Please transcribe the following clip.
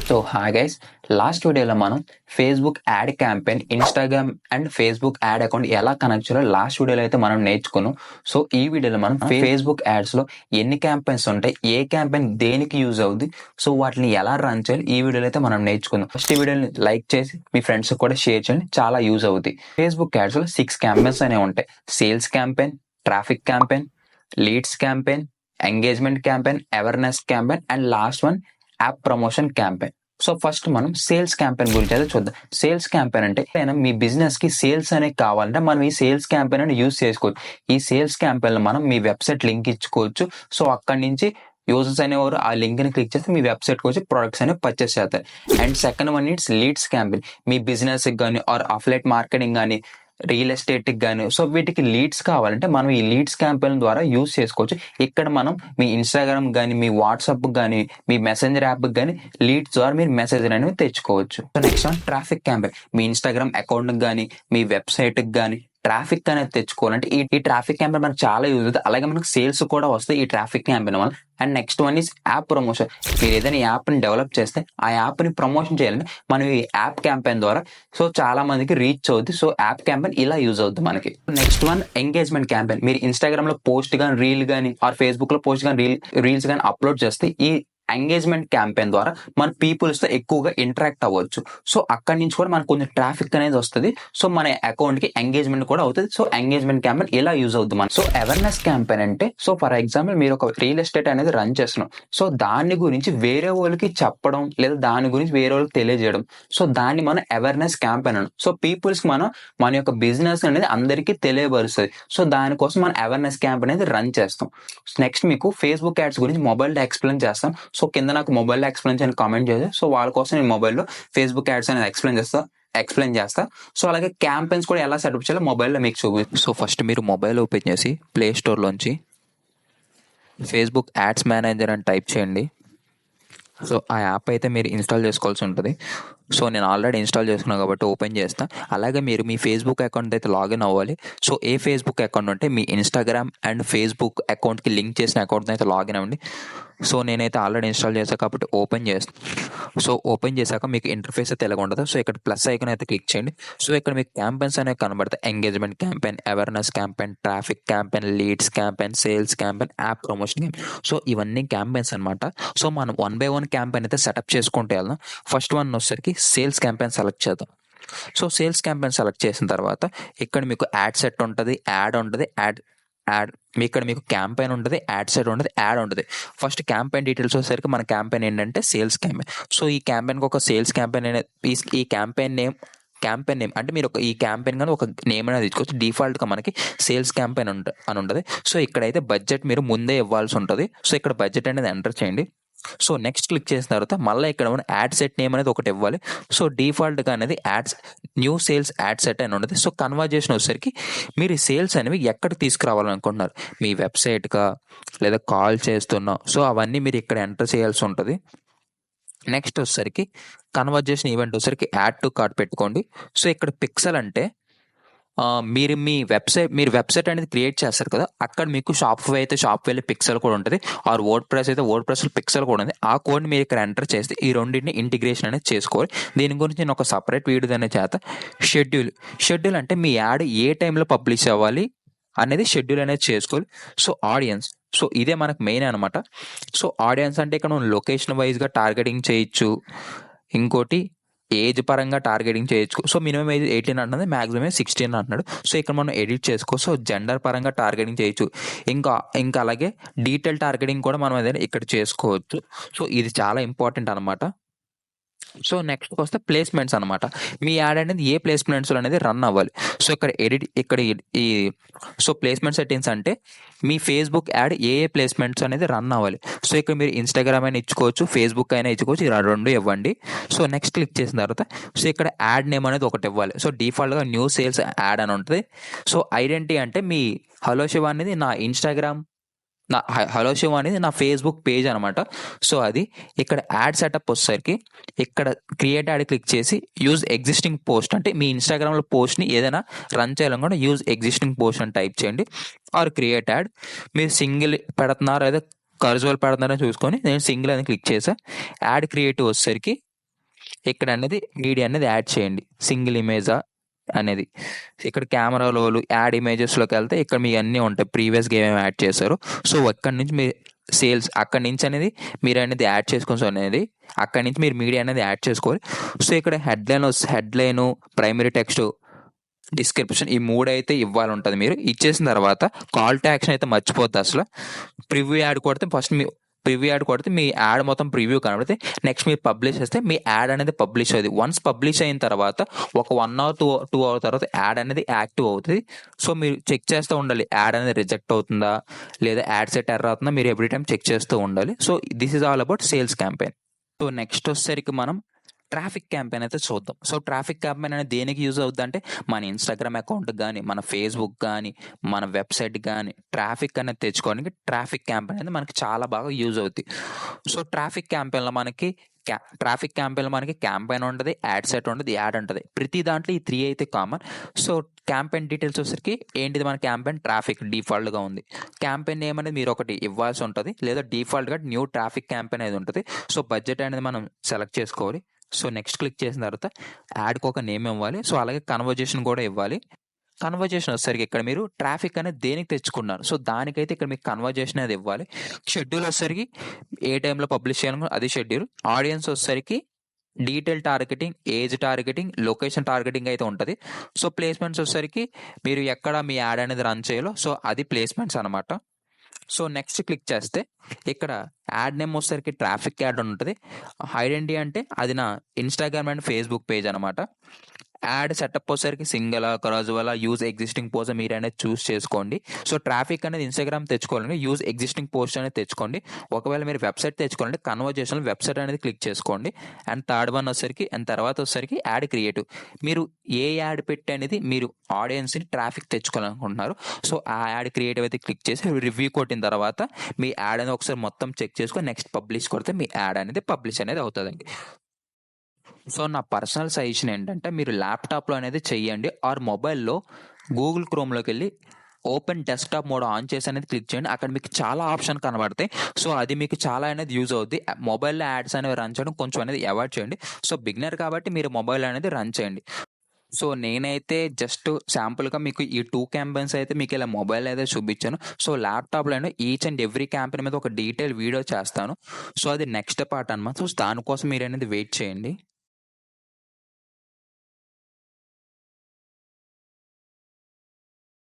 So hi guys, last వీడియోలో మనం Facebook ad campaign, Instagram and Facebook add account ఎలా connect చేయాలో last వీడియోలో అయితే మనం నేర్చుకున్నాం. సో ఈ వీడియోలో మనం ఫేస్బుక్ యాడ్స్లో ఎన్ని క్యాంపెయిన్స్ ఉంటాయి, ఏ క్యాంపెయిన్ దేనికి యూజ్ అవుద్ది, సో వాటిని ఎలా రన్ చేయాలి ఈ వీడియోలో అయితే మనం నేర్చుకుందాం. ఫస్ట్ ఈ వీడియోని లైక్ చేసి మీ ఫ్రెండ్స్ కూడా షేర్ చేయండి, చాలా యూజ్ అవుతుంది. ఫేస్బుక్ యాడ్స్లో 6 క్యాంపెయిన్స్ అనేవి ఉంటాయి. Sales campaign, traffic campaign, leads campaign, engagement campaign, awareness campaign and last one app promotion campaign. So first మనం సేల్స్ క్యాంపెయిన్ గురించి అయితే చూద్దాం. సేల్స్ క్యాంపెయిన్ అంటే మీ బిజినెస్ కి సేల్స్ అనేది కావాలంటే మనం ఈ సేల్స్ క్యాంపెయిన్ అని యూజ్ చేసుకోవచ్చు. ఈ సేల్స్ క్యాంపెయిన్ లో మనం మీ వెబ్సైట్ లింక్ ఇచ్చుకోవచ్చు. సో అక్కడి నుంచి యూజర్స్ అనేవారు ఆ లింక్ ని క్లిక్ చేస్తే మీ వెబ్సైట్కి వచ్చి ప్రొడక్ట్స్ అనేవి పర్చేస్ చేస్తారు. And second one it's leads campaign. Me business కి కానీ ఆర్ అఫిలియేట్ మార్కెటింగ్ కానీ రియల్ ఎస్టేట్కి కానీ సో వీటికి లీడ్స్ కావాలంటే మనం ఈ లీడ్స్ క్యాంపెయిన్ ద్వారా యూజ్ చేసుకోవచ్చు. ఇక్కడ మనం మీ ఇన్స్టాగ్రామ్ కానీ మీ వాట్సాప్ కానీ మీ మెసెంజర్ యాప్కి కానీ లీడ్స్ ద్వారా మీరు మెసేజ్ అనేవి తెచ్చుకోవచ్చు. So next one traffic campaign. మీ ఇన్స్టాగ్రామ్ అకౌంట్కి కానీ మీ వెబ్సైట్కి కానీ ట్రాఫిక్ అనేది తెచ్చుకోవాలంటే ఈ ట్రాఫిక్ క్యాంపెయిన్ మనకు చాలా యూజ్ అవుతుంది. అలాగే మనకు సేల్స్ కూడా వస్తాయి ఈ ట్రాఫిక్ క్యాంపెయిన్ వల్ల. And next one is app promotion. మీరు ఏదైనా యాప్ని డెవలప్ చేస్తే ఆ యాప్ని ప్రమోషన్ చేయాలంటే మనం ఈ యాప్ క్యాంపెయిన్ ద్వారా సో చాలా మందికి రీచ్ అవుతుంది. సో యాప్ క్యాంపెయిన్ ఇలా యూజ్ అవుతుంది మనకి. Next one engagement campaign. మీరు ఇన్స్టాగ్రామ్ లో పోస్ట్ కానీ రీల్ కానీ ఆర్ ఫేస్బుక్ లో పోస్ట్ కానీ రీల్స్ కానీ అప్లోడ్ చేస్తే ఈ ఎంగేజ్మెంట్ క్యాంపెయిన్ ద్వారా మన పీపుల్స్ తో ఎక్కువగా ఇంటరాక్ట్ అవ్వచ్చు. సో అక్కడి నుంచి కూడా మనకు కొంచెం ట్రాఫిక్ అనేది వస్తుంది. సో మన అకౌంట్ కి ఎంగేజ్మెంట్ కూడా అవుతుంది. సో ఎంగేజ్మెంట్ క్యాంపెయిన్ ఇలా యూజ్ అవుతుంది మనం. సో అవేర్నెస్ క్యాంపెయిన్ అంటే సో ఫర్ ఎగ్జాంపుల్ మీరు ఒక రియల్ ఎస్టేట్ అనేది రన్ చేస్తున్నాం. సో దాని గురించి వేరే వాళ్ళకి చెప్పడం లేదా దాని గురించి వేరే వాళ్ళకి తెలియజేయడం. సో దాన్ని మనం అవేర్నెస్ క్యాంపెయిన్ అను. సో పీపుల్స్ కి మనం మన యొక్క బిజినెస్ అనేది అందరికీ తెలియబరుస్తుంది. సో దానికోసం మనం అవేర్నెస్ క్యాంపెయిన్ అనేది రన్ చేస్తాం. నెక్స్ట్ మీకు ఫేస్బుక్ యాడ్స్ గురించి మొబైల్ ఎక్స్ప్లెయిన్ చేస్తాం. సో కింద నాకు మొబైల్లో ఎక్స్ప్లెయిన్ చేయని కామెంట్ చేసి సో వాళ్ళ కోసం నేను మొబైల్లో ఫేస్బుక్ యాడ్స్ అనేది ఎక్స్ప్లెయిన్ చేస్తా. సో అలాగే క్యాంపెయిన్స్ కూడా ఎలా సెటప్ చేయాలో మొబైల్లో మీకు చూపిస్తాను. సో ఫస్ట్ మీరు మొబైల్ ఓపెన్ చేసి ప్లే స్టోర్లోంచి ఫేస్బుక్ యాడ్స్ మేనేజర్ అని టైప్ చేయండి. సో ఆ యాప్ అయితే మీరు ఇన్స్టాల్ చేసుకోవాల్సి ఉంటుంది. సో నేను ఆల్రెడీ ఇన్స్టాల్ చేసుకున్నాను కాబట్టి ఓపెన్ చేస్తా. అలాగే మీరు మీ ఫేస్బుక్ అకౌంట్ అయితే లాగిన్ అవ్వాలి. సో ఏ ఫేస్బుక్ అకౌంట్ అంటే మీ ఇన్స్టాగ్రామ్ అండ్ ఫేస్బుక్ అకౌంట్కి లింక్ చేసిన అకౌంట్ అయితే లాగిన్ అవ్వండి. సో నేనైతే ఆల్రెడీ ఇన్స్టాల్ చేశాను కాబట్టి ఓపెన్ చేస్తాను. సో ఓపెన్ చేశాక మీకు ఇంటర్ఫేస్ అయితే ఎలాగ ఉంటుంది. సో ఇక్కడ ప్లస్ ఐకాన్ అయితే క్లిక్ చేయండి. సో ఇక్కడ మీకు క్యాంపెయిన్స్ అనేవి కనబడతాయి. Engagement campaign, awareness campaign, traffic campaign, leads campaign, sales campaign, app promotion campaign. So ఇవన్నీ క్యాంపెయిన్స్ అనమాట. సో మనం 1 by 1 క్యాంపెయిన్ అయితే సెటప్ చేసుకుంటూ వెళ్దాం. ఫస్ట్ వన్ వచ్చేసరికి సేల్స్ క్యాంపెయిన్ సెలెక్ట్ చేద్దాం. సో సేల్స్ క్యాంపెయిన్ సెలెక్ట్ చేసిన తర్వాత ఇక్కడ మీకు యాడ్ సెట్ ఉంటుంది, యాడ్ ఉంటుంది, యాడ్ ఇక్కడ మీకు క్యాంపెయిన్ ఉంటుంది, యాడ్ సెట్ ఉంటుంది, యాడ్ ఉంటుంది. ఫస్ట్ క్యాంపెయిన్ డీటెయిల్స్ వచ్చేసరికి మన క్యాంపెయిన్ ఏంటంటే సేల్స్ క్యాంపెయిన్. సో ఈ క్యాంపెయిన్కి ఒక సేల్స్ క్యాంపెయిన్ అనేది ఈ క్యాంపెయిన్ నేమ్ అంటే మీరు ఈ క్యాంపెయిన్ కానీ ఒక నేమ్ అనేది తీసుకోవచ్చు. డిఫాల్ట్గా మనకి సేల్స్ క్యాంపెయిన్ అని ఉంటుంది. సో ఇక్కడైతే బడ్జెట్ మీరు ముందే ఇవ్వాల్సి ఉంటుంది. సో ఇక్కడ బడ్జెట్ అనేది ఎంటర్ చేయండి. సో నెక్స్ట్ క్లిక్ చేసిన తర్వాత మళ్ళీ ఇక్కడ మన యాడ్ సెట్ నేమ్ అనేది ఒకటి ఇవ్వాలి. సో డిఫాల్ట్గా అనేది న్యూ సేల్స్ యాడ్ సెట్ అని ఉంటుంది. సో కన్వర్జేషన్ వచ్చేసరికి మీరు ఈ సేల్స్ అనేవి ఎక్కడికి తీసుకురావాలనుకుంటున్నారు, మీ వెబ్సైట్గా లేదా కాల్ చేస్తున్నా, సో అవన్నీ మీరు ఇక్కడ ఎంటర్ చేయాల్సి ఉంటుంది. నెక్స్ట్ వచ్చేసరికి కన్వర్జేషన్ ఈవెంట్ వచ్చేసరికి యాడ్ టు కార్ట్ పెట్టుకోండి. సో ఇక్కడ పిక్సెల్ అంటే మీరు వెబ్సైట్ అనేది క్రియేట్ చేస్తారు కదా, అక్కడ మీకు షాప్వే అయితే షాప్వేలో పిక్సెల్ కూడా ఉంటుంది, ఆర్ వర్డ్ ప్రెస్ అయితే వర్డ్ ప్రెస్లో పిక్సెల్ కూడా ఉంది. ఆ కోడ్ని మీరు ఇక్కడ ఎంటర్ చేస్తే ఈ రెండింటిని ఇంటిగ్రేషన్ అనేది చేసుకోవాలి. దీని గురించి నేను ఒక సపరేట్ వీడియో అనే చేత షెడ్యూల్ అంటే మీ యాడ్ ఏ టైంలో పబ్లిష్ అవ్వాలి అనేది షెడ్యూల్ అనేది చేసుకోవాలి. సో ఆడియన్స్, సో ఇదే మనకు మెయిన్ అనమాట. సో ఆడియన్స్ అంటే ఇక్కడ మనం లొకేషన్ వైజ్గా టార్గెటింగ్ చేయొచ్చు, ఇంకోటి ఏజ్ పరంగా టార్గెటింగ్ చేయొచ్చు. సో మినిమం ఏజ్ 18 అంటున్నది, మ్యాక్సిమం 16 అంటున్నాడు. సో ఇక్కడ మనం ఎడిట్ చేసుకోవచ్చు. సో జెండర్ పరంగా టార్గెటింగ్ చేయొచ్చు. ఇంకా అలాగే డీటెయిల్ టార్గెటింగ్ కూడా మనం ఏదైనా ఇక్కడ చేసుకోవచ్చు. సో ఇది చాలా ఇంపార్టెంట్ అనమాట. సో నెక్స్ట్ వస్తే ప్లేస్మెంట్స్ అనమాట. మీ యాడ్ అనేది ఏ ప్లేస్మెంట్స్ అనేది రన్ అవ్వాలి. సో ఇక్కడ సో ప్లేస్మెంట్ సెట్టింగ్స్ అంటే మీ ఫేస్బుక్ యాడ్ ఏ ప్లేస్మెంట్స్ అనేది రన్ అవ్వాలి. సో ఇక్కడ మీరు ఇన్స్టాగ్రామ్ అయినా ఇచ్చుకోవచ్చు, ఫేస్బుక్ అయినా ఇచ్చుకోవచ్చు, ఈ రెండు ఇవ్వండి. సో నెక్స్ట్ క్లిక్ చేసిన తర్వాత సో ఇక్కడ యాడ్ నేమ్ అనేది ఒకటి ఇవ్వాలి. సో డిఫాల్ట్గా న్యూ సేల్స్ యాడ్ అని ఉంటుంది. సో ఐడెంటిటీ అంటే మీ హలో శివ అనేది నా ఇన్స్టాగ్రామ్, హలో శివ అనేది నా ఫేస్బుక్ పేజ్ అనమాట. సో అది ఇక్కడ యాడ్ సెటప్ వచ్చేసరికి ఇక్కడ క్రియేట్ యాడ్ క్లిక్ చేసి యూజ్ ఎగ్జిస్టింగ్ పోస్ట్ అంటే మీ ఇన్స్టాగ్రామ్లో పోస్ట్ని ఏదైనా రన్ చేయాలనుకుంటే యూజ్ ఎగ్జిస్టింగ్ పోస్ట్ అని టైప్ చేయండి. Are create add. మీరు సింగిల్ పెడుతున్నారు లేదా కర్జువల్ పెడుతున్నారని చూసుకొని నేను సింగిల్ అని క్లిక్ చేసా. యాడ్ క్రియేటివ్ వచ్చేసరికి ఇక్కడ అనేది మీడియా అనేది యాడ్ చేయండి. సింగిల్ ఇమేజా అనేది ఇక్కడ కెమెరా రోలు యాడ్ ఇమేజెస్లోకి వెళ్తే ఇక్కడ మీ అన్నీ ఉంటాయి. ప్రీవియస్గా ఏమేమి యాడ్ చేశారు. సో అక్కడి నుంచి మీ సేల్స్ అక్కడి నుంచి అనేది మీరు అనేది యాడ్ చేసుకోవచ్చు అనేది అక్కడి నుంచి మీరు మీడియా అనేది యాడ్ చేసుకోవాలి. సో ఇక్కడ హెడ్లైను ప్రైమరీ టెక్స్ట్ డిస్క్రిప్షన్ ఈ 3 అయితే ఇవ్వాలి ఉంటుంది. మీరు ఇచ్చేసిన తర్వాత కాల్ టు యాక్షన్ అయితే మర్చిపోద్ది అసలు. ప్రివ్యూ యాడ్ కొడితే ఫస్ట్ మీ ప్రివ్యూ యాడ్ కొడితే మీ యాడ్ మొత్తం ప్రివ్యూ కనబడితే నెక్స్ట్ మీరు పబ్లిష్ చేస్తే మీ యాడ్ అనేది పబ్లిష్ అవుతుంది. వన్స్ పబ్లిష్ అయిన తర్వాత ఒక 1 or 2 అవర్ తర్వాత యాడ్ అనేది యాక్టివ్ అవుతుంది. సో మీరు చెక్ చేస్తూ ఉండాలి యాడ్ అనేది రిజెక్ట్ అవుతుందా లేదా యాడ్ సెట్ ఎర్రర్ అవుతుందా మీరు ఎవ్రీ టైం చెక్ చేస్తూ ఉండాలి. So this is all about sales campaign. So next వచ్చేసరికి మనం ట్రాఫిక్ క్యాంపెయిన్ అయితే చూద్దాం. సో ట్రాఫిక్ క్యాంపెయిన్ అనేది దేనికి యూజ్ అవుతుంది అంటే మన ఇన్స్టాగ్రామ్ అకౌంట్ కానీ మన ఫేస్బుక్ కానీ మన వెబ్సైట్ కానీ ట్రాఫిక్ అనేది తెచ్చుకోవడానికి ట్రాఫిక్ క్యాంపెయిన్ అనేది మనకి చాలా బాగా యూజ్ అవుతుంది. సో ట్రాఫిక్ క్యాంపెయిన్లో మనకి క్యాంపెయిన్ ఉంటుంది, యాడ్ సెట్ ఉంటుంది, యాడ్ ఉంటుంది. ప్రతి దాంట్లో ఈ 3 అయితే కామన్. సో క్యాంపెయిన్ డీటెయిల్స్ వచ్చేసరికి ఏంటిది మన క్యాంపెయిన్ ట్రాఫిక్ డిఫాల్ట్గా ఉంది. క్యాంపెయిన్ నేమ్ అనేది మీరు ఒకటి ఇవ్వాల్సి ఉంటుంది లేదా డిఫాల్ట్గా న్యూ ట్రాఫిక్ క్యాంపెయిన్ అనేది ఉంటుంది. సో బడ్జెట్ అనేది మనం సెలెక్ట్ చేసుకోవాలి. సో నెక్స్ట్ క్లిక్ చేసిన తర్వాత యాడ్కి ఒక నేమ్ ఇవ్వాలి. సో అలాగే కన్వర్జేషన్ కూడా ఇవ్వాలి. కన్వర్జేషన్ వచ్చేసరికి ఇక్కడ మీరు ట్రాఫిక్ అనేది దేనికి తెచ్చుకున్నారు సో దానికైతే ఇక్కడ మీకు కన్వర్జేషన్ అనేది ఇవ్వాలి. షెడ్యూల్ వచ్చేసరికి ఏ టైంలో పబ్లిష్ చేయాలనుకో అది షెడ్యూల్. ఆడియన్స్ వచ్చేసరికి detail targeting, age targeting, location targeting అయితే ఉంటుంది. సో ప్లేస్మెంట్స్ వచ్చేసరికి మీరు ఎక్కడ మీ యాడ్ అనేది రన్ చేయాలో సో అది ప్లేస్మెంట్స్ అనమాట. సో నెక్స్ట్ క్లిక్ చేస్తే ఇక్కడ యాడ్ నేమ్ వచ్చేసరికి ట్రాఫిక్ యాడ్ ఉంటుంది. ఐడెంటిటీ అంటే అది నా ఇన్స్టాగ్రామ్ అండ్ ఫేస్బుక్ పేజ్ అనమాట. యాడ్ సెటప్ వచ్చేసరికి సింగిల్ క్రాజువల్ యూజ్ ఎగ్జిస్టింగ్ పోస్ట్ మీరు అనేది చూస్ చేసుకోండి. సో ట్రాఫిక్ అనేది ఇన్స్టాగ్రామ్ తెచ్చుకోవాలంటే యూజ్ ఎగ్జిస్టింగ్ పోస్ట్ అనేది తెచ్చుకోండి. ఒకవేళ మీరు వెబ్సైట్ తెచ్చుకోవాలంటే కన్వర్జేషన్ వెబ్సైట్ అనేది క్లిక్ చేసుకోండి. అండ్ థర్డ్ వన్ వచ్చేసరికి అండ్ తర్వాత వచ్చేసరికి యాడ్ క్రియేటివ్. మీరు ఏ యాడ్ పెట్టి అనేది మీరు ఆడియన్స్ని ట్రాఫిక్ తెచ్చుకోవాలనుకుంటున్నారు సో ఆ యాడ్ క్రియేటివ్ అయితే క్లిక్ చేసి రివ్యూ కొట్టిన తర్వాత మీ యాడ్ అనేది ఒకసారి మొత్తం చెక్ చేసుకొని నెక్స్ట్ పబ్లిష్ కొడితే మీ యాడ్ అనేది పబ్లిష్ అనేది అవుతుందండి. సో నా పర్సనల్ సజెషన్ ఏంటంటే మీరు ల్యాప్టాప్లో అనేది చెయ్యండి ఆర్ మొబైల్లో గూగుల్ క్రోమ్లోకి వెళ్ళి ఓపెన్ డెస్క్టాప్ మోడ్ ఆన్ చేసి అనేది క్లిక్ చేయండి. అక్కడ మీకు చాలా ఆప్షన్ కనబడతాయి. సో అది మీకు చాలా అనేది యూజ్ అవుద్ది. మొబైల్లో యాడ్స్ అనేవి రన్ చేయడం కొంచెం అనేది అవాయిడ్ చేయండి. సో బిగినర్ కాబట్టి మీరు మొబైల్ అనేది రన్ చేయండి. సో నేనైతే జస్ట్ శాంపుల్గా మీకు ఈ 2 క్యాంపెయిన్స్ అయితే మీకు ఇలా మొబైల్ అయితే చూపించాను. సో ల్యాప్టాప్లో ఈచ్ అండ్ ఎవ్రీ క్యాంపెయిన్ మీద ఒక డీటెయిల్ వీడియో చేస్తాను. సో అది నెక్స్ట్ పార్ట్ అనమాట. సో దానికోసం మీరు అనేది వెయిట్ చేయండి.